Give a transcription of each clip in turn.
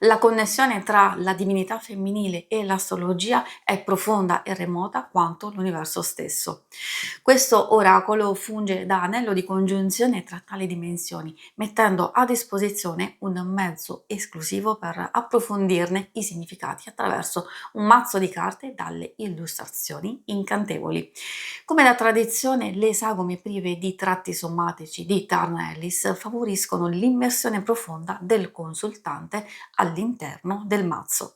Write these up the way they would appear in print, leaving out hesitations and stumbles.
La connessione tra la divinità femminile e l'astrologia è profonda e remota quanto l'universo stesso. Questo oracolo funge da anello di congiunzione tra tali dimensioni, mettendo a disposizione un mezzo esclusivo per approfondirne i significati attraverso un mazzo di carte dalle illustrazioni incantevoli. Come da tradizione, le sagome prive di tratti sommatici di Tarn Ellis favoriscono l'immersione profonda del consultante all'interno del mazzo.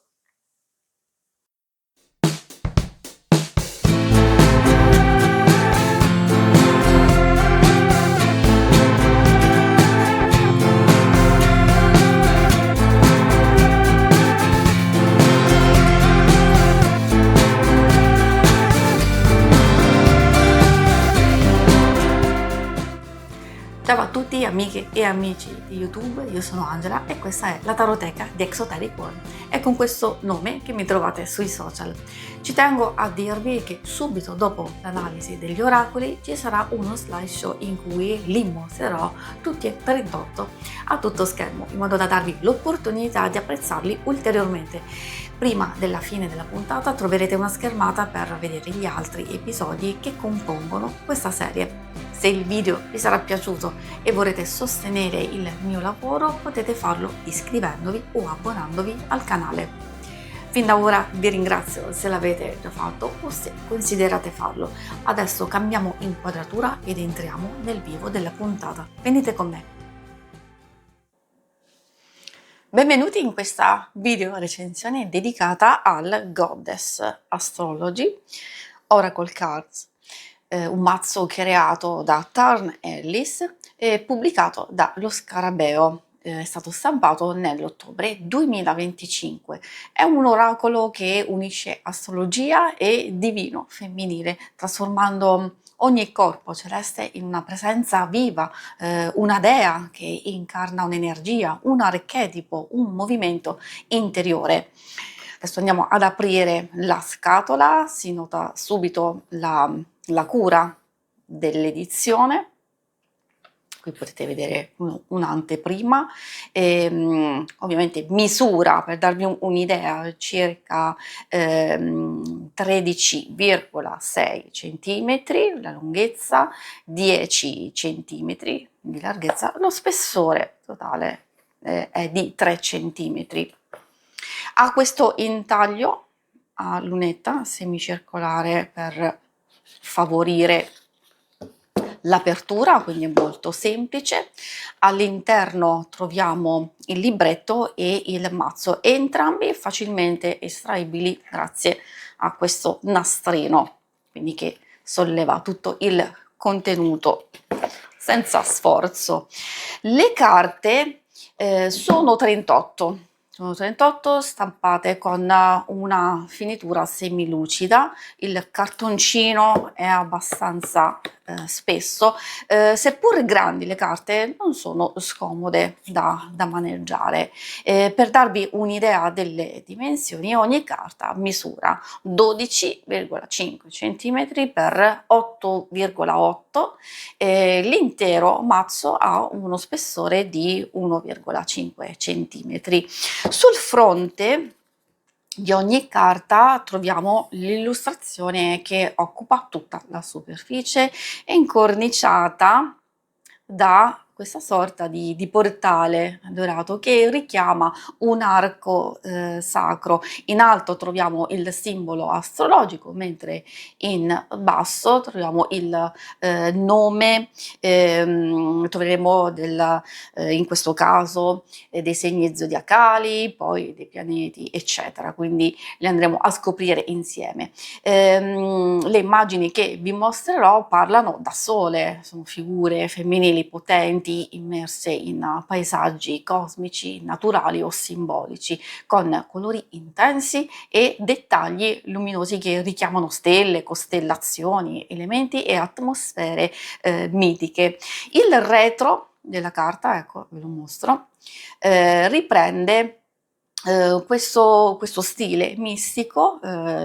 Ciao a tutti amiche e amici di YouTube, io sono Angela e questa è la Taroteca di Exoteric World. È con questo nome che mi trovate sui social. Ci tengo a dirvi che subito dopo l'analisi degli oracoli ci sarà uno slideshow in cui li mostrerò tutti e 38 a tutto schermo, in modo da darvi l'opportunità di apprezzarli ulteriormente. Prima della fine della puntata troverete una schermata per vedere gli altri episodi che compongono questa serie. Se il video vi sarà piaciuto e vorrete sostenere il mio lavoro, potete farlo iscrivendovi o abbonandovi al canale. Fin da ora vi ringrazio se l'avete già fatto o se considerate farlo. Adesso cambiamo inquadratura ed entriamo nel vivo della puntata. Venite con me. Benvenuti in questa video recensione dedicata al Goddess Astrology Oracle Cards, un mazzo creato da Tarn Ellis e pubblicato dallo Scarabeo. È stato stampato nell'ottobre 2025. È un oracolo che unisce astrologia e divino femminile, trasformando ogni corpo celeste in una presenza viva, una dea che incarna un'energia, un archetipo, un movimento interiore. Adesso andiamo ad aprire la scatola, si nota subito la cura dell'edizione. Qui potete vedere un'anteprima, ovviamente misura, per darvi un'idea, circa 13,6 cm la lunghezza, 10 cm di larghezza, lo spessore totale è di 3 cm. Ha questo intaglio a lunetta semicircolare per favorire l'apertura, quindi è molto semplice. All'interno troviamo il libretto e il mazzo, entrambi facilmente estraibili grazie a questo nastrino, quindi che solleva tutto il contenuto senza sforzo. Le carte sono 38. Sono 38 stampate con una finitura semilucida, il cartoncino è abbastanza spesso, seppur grandi le carte non sono scomode da maneggiare. Per darvi un'idea delle dimensioni, ogni carta misura 12,5 cm per 8,8 l'intero mazzo ha uno spessore di 1,5 cm. Sul fronte di ogni carta troviamo l'illustrazione che occupa tutta la superficie, è incorniciata da questa sorta di portale dorato che richiama un arco sacro. In alto troviamo il simbolo astrologico, mentre in basso troviamo il nome, troveremo in questo caso dei segni zodiacali, poi dei pianeti, eccetera. Quindi li andremo a scoprire insieme. Le immagini che vi mostrerò parlano da sole, sono figure femminili potenti immerse in paesaggi cosmici, naturali o simbolici, con colori intensi e dettagli luminosi che richiamano stelle, costellazioni, elementi e atmosfere mitiche. Il retro della carta, ecco, ve lo mostro, riprende questo stile mistico,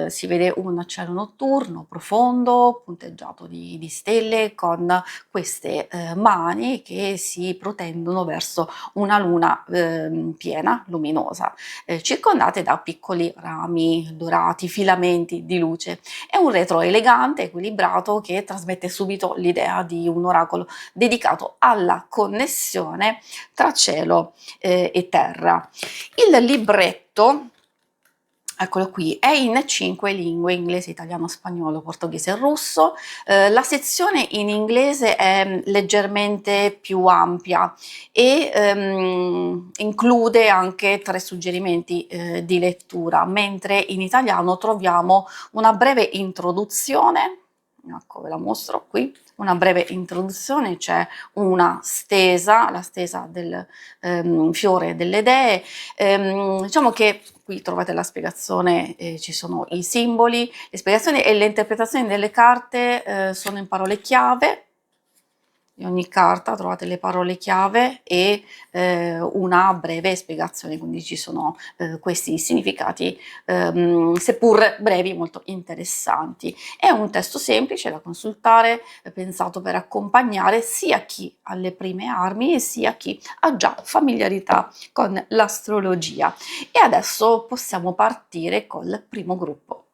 si vede un cielo notturno profondo, punteggiato di stelle, con queste mani che si protendono verso una luna piena, luminosa, circondate da piccoli rami dorati, filamenti di luce. È un retro elegante, equilibrato, che trasmette subito l'idea di un oracolo dedicato alla connessione tra cielo e terra. Il libretto, eccolo qui, è in 5 lingue: inglese, italiano, spagnolo, portoghese e russo. La sezione in inglese è leggermente più ampia e include anche 3 suggerimenti di lettura, mentre in italiano troviamo una breve introduzione. Ecco, ve la mostro qui, una breve introduzione, c'è una stesa, la stesa del fiore delle dee. Diciamo che qui trovate la spiegazione, ci sono i simboli, le spiegazioni e le interpretazioni delle carte sono in parole chiave. In ogni carta trovate le parole chiave e una breve spiegazione, quindi ci sono questi significati, seppur brevi, molto interessanti. È un testo semplice da consultare, pensato per accompagnare sia chi ha le prime armi sia chi ha già familiarità con l'astrologia. E adesso possiamo partire col primo gruppo.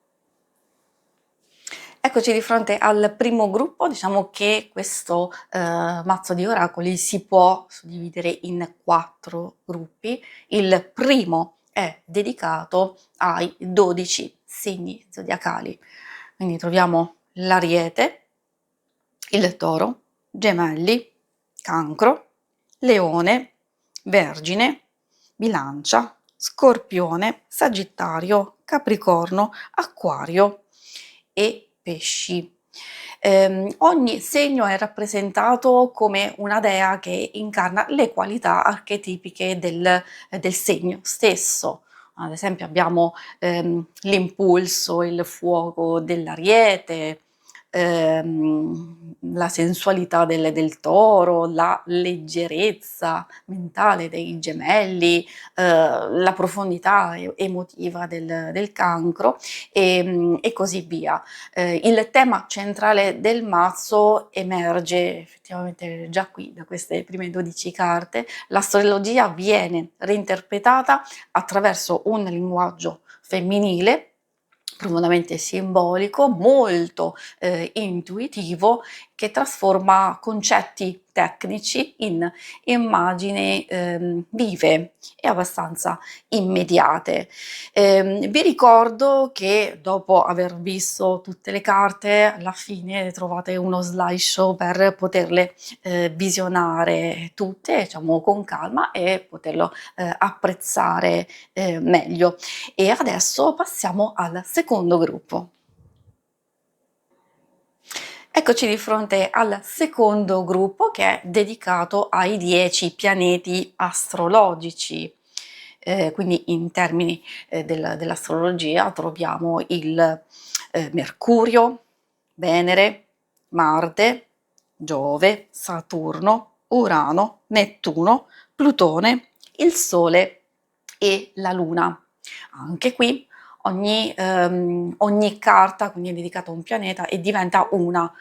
Eccoci di fronte al primo gruppo. Diciamo che questo mazzo di oracoli si può suddividere in 4 gruppi. Il primo è dedicato ai 12 segni zodiacali, quindi troviamo l'Ariete, il Toro, Gemelli, Cancro, Leone, Vergine, Bilancia, Scorpione, Sagittario, Capricorno, Acquario e Pesci. Ogni segno è rappresentato come una dea che incarna le qualità archetipiche del segno stesso. Ad esempio abbiamo l'impulso, il fuoco dell'Ariete, la sensualità del Toro, la leggerezza mentale dei Gemelli, la profondità emotiva del Cancro, e così via. Il tema centrale del mazzo emerge effettivamente già qui, da queste prime 12 carte. L'astrologia viene reinterpretata attraverso un linguaggio femminile, profondamente simbolico, molto intuitivo, che trasforma concetti tecnici in immagini vive e abbastanza immediate. Vi ricordo che dopo aver visto tutte le carte, alla fine trovate uno slideshow per poterle visionare tutte, diciamo, con calma, e poterlo apprezzare meglio. E adesso passiamo al secondo gruppo. Eccoci di fronte al secondo gruppo, che è dedicato ai 10 pianeti astrologici. Quindi in termini dell'astrologia troviamo il Mercurio, Venere, Marte, Giove, Saturno, Urano, Nettuno, Plutone, il Sole e la Luna. Anche qui ogni carta quindi è dedicata a un pianeta e diventa una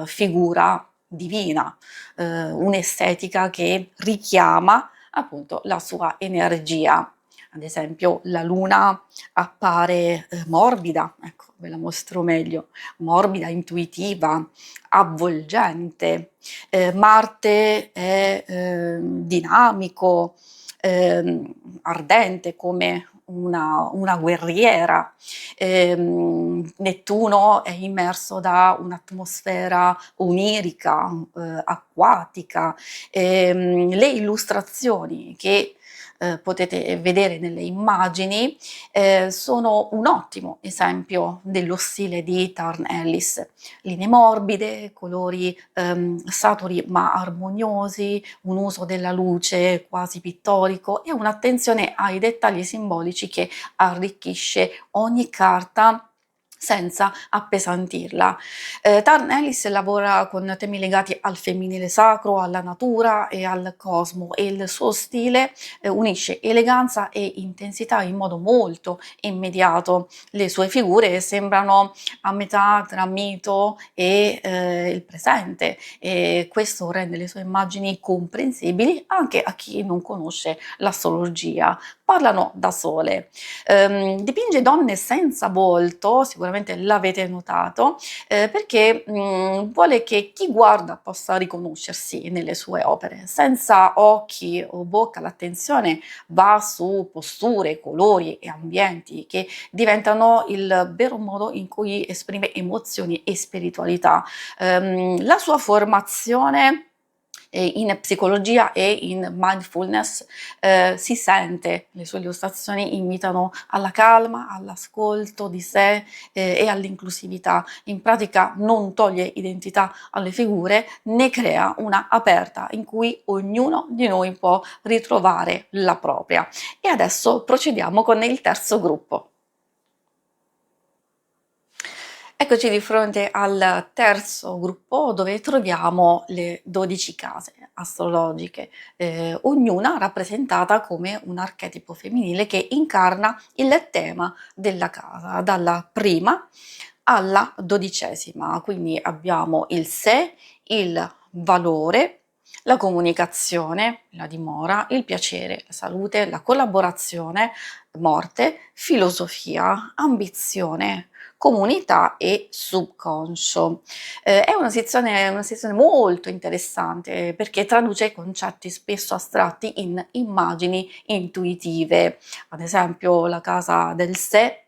figura divina, un'estetica che richiama appunto la sua energia. Ad esempio la Luna appare morbida, ecco, ve la mostro meglio, morbida, intuitiva, avvolgente. Marte è dinamico, ardente, come una guerriera. Nettuno è immerso da un'atmosfera onirica, acquatica. Le illustrazioni che potete vedere nelle immagini sono un ottimo esempio dello stile di Tarn Ellis: linee morbide, colori saturi ma armoniosi, un uso della luce quasi pittorico e un'attenzione ai dettagli simbolici che arricchisce ogni carta senza appesantirla. Tarn Ellis lavora con temi legati al femminile sacro, alla natura e al cosmo, e il suo stile unisce eleganza e intensità in modo molto immediato. Le sue figure sembrano a metà tra mito e il presente, e questo rende le sue immagini comprensibili anche a chi non conosce l'astrologia. Parlano da sole. Dipinge donne senza volto, sicuramente l'avete notato, perché vuole che chi guarda possa riconoscersi nelle sue opere. Senza occhi o bocca l'attenzione va su posture, colori e ambienti che diventano il vero modo in cui esprime emozioni e spiritualità. La sua formazione in psicologia e in mindfulness si sente, le sue illustrazioni invitano alla calma, all'ascolto di sé e all'inclusività. In pratica non toglie identità alle figure, ne crea una aperta in cui ognuno di noi può ritrovare la propria. E adesso procediamo con il terzo gruppo. Eccoci di fronte al terzo gruppo, dove troviamo le 12 case astrologiche, ognuna rappresentata come un archetipo femminile che incarna il tema della casa, dalla prima alla 12ª. Quindi abbiamo il sé, il valore, la comunicazione, la dimora, il piacere, la salute, la collaborazione, morte, filosofia, ambizione, comunità e subconscio. È una sezione molto interessante, perché traduce concetti spesso astratti in immagini intuitive. Ad esempio, la casa del sé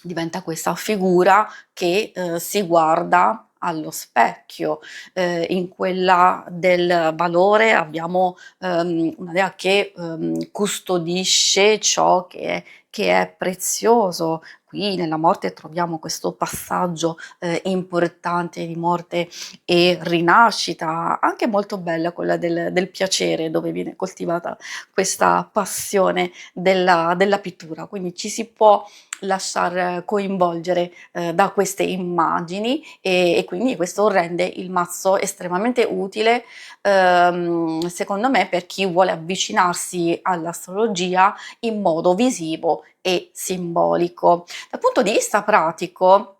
diventa questa figura che si guarda allo specchio. In quella del valore abbiamo una dea che custodisce ciò che è prezioso. Qui nella morte troviamo questo passaggio importante di morte e rinascita, anche molto bella quella del piacere, dove viene coltivata questa passione della pittura. Quindi ci si può lasciar coinvolgere da queste immagini, e quindi questo rende il mazzo estremamente utile, secondo me, per chi vuole avvicinarsi all'astrologia in modo visivo e simbolico. Dal punto di vista pratico,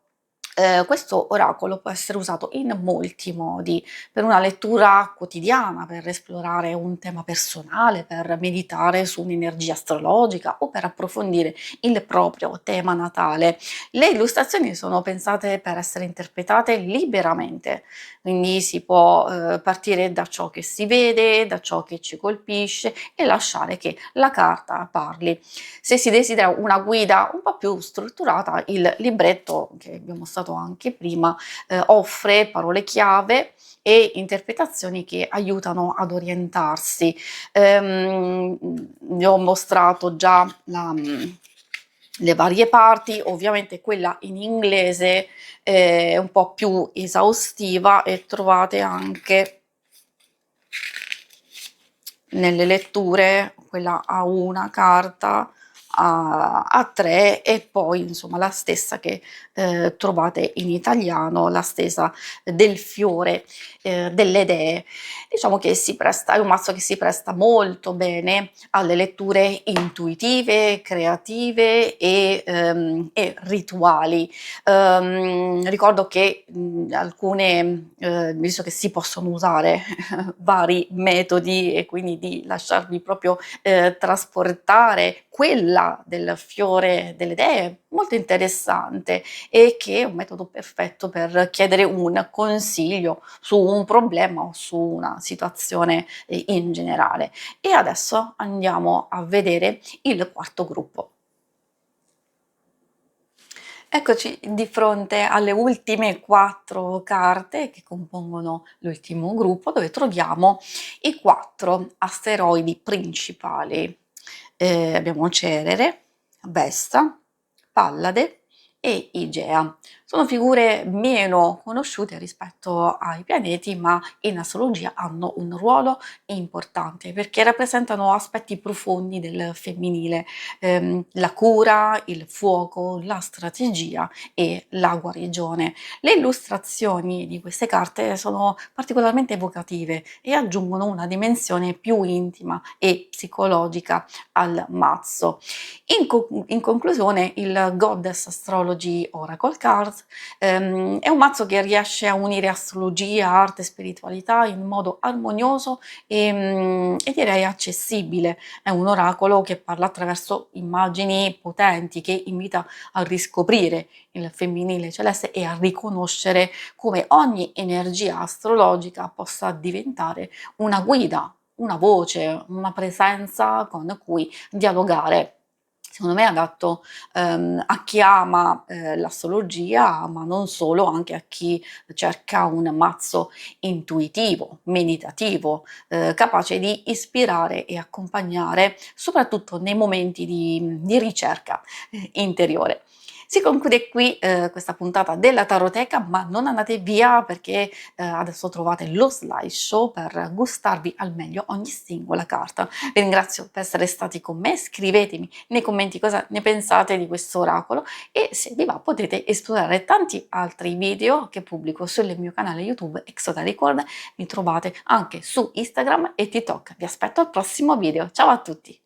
questo oracolo può essere usato in molti modi: per una lettura quotidiana, per esplorare un tema personale, per meditare su un'energia astrologica o per approfondire il proprio tema natale. Le illustrazioni sono pensate per essere interpretate liberamente, quindi si può partire da ciò che si vede, da ciò che ci colpisce, e lasciare che la carta parli. Se si desidera una guida un po' più strutturata, il libretto che vi ho mostrato anche prima offre parole chiave e interpretazioni che aiutano ad orientarsi. Vi ho mostrato già le varie parti, ovviamente quella in inglese è un po' più esaustiva, e trovate anche nelle letture quella a una carta, a tre, e poi insomma la stessa che trovate in italiano, la stessa del fiore delle dee. Diciamo che è un mazzo che si presta molto bene alle letture intuitive, creative e rituali. Ricordo che visto che si possono usare vari metodi, e quindi di lasciarvi proprio trasportare, quella del fiore delle dee, molto interessante, e che è un metodo perfetto per chiedere un consiglio su un problema o su una situazione in generale. E adesso andiamo a vedere il quarto gruppo. Eccoci di fronte alle ultime 4 carte che compongono l'ultimo gruppo, dove troviamo i 4 asteroidi principali. Abbiamo Cerere, Vesta, Pallade e Igea. Sono figure meno conosciute rispetto ai pianeti, ma in astrologia hanno un ruolo importante perché rappresentano aspetti profondi del femminile, la cura, il fuoco, la strategia e la guarigione. Le illustrazioni di queste carte sono particolarmente evocative e aggiungono una dimensione più intima e psicologica al mazzo. In conclusione, il Goddess Astrology Oracle Cards è un mazzo che riesce a unire astrologia, arte e spiritualità in modo armonioso e direi accessibile. È un oracolo che parla attraverso immagini potenti, che invita a riscoprire il femminile celeste e a riconoscere come ogni energia astrologica possa diventare una guida, una voce, una presenza con cui dialogare. Secondo me è adatto a chi ama l'astrologia, ma non solo, anche a chi cerca un mazzo intuitivo, meditativo, capace di ispirare e accompagnare, soprattutto nei momenti di ricerca interiore. Si conclude qui questa puntata della Taroteca, ma non andate via perché adesso trovate lo slideshow per gustarvi al meglio ogni singola carta. Vi ringrazio per essere stati con me, scrivetemi nei commenti cosa ne pensate di questo oracolo e se vi va potete esplorare tanti altri video che pubblico sul mio canale YouTube Exoteric World, mi trovate anche su Instagram e TikTok. Vi aspetto al prossimo video, ciao a tutti!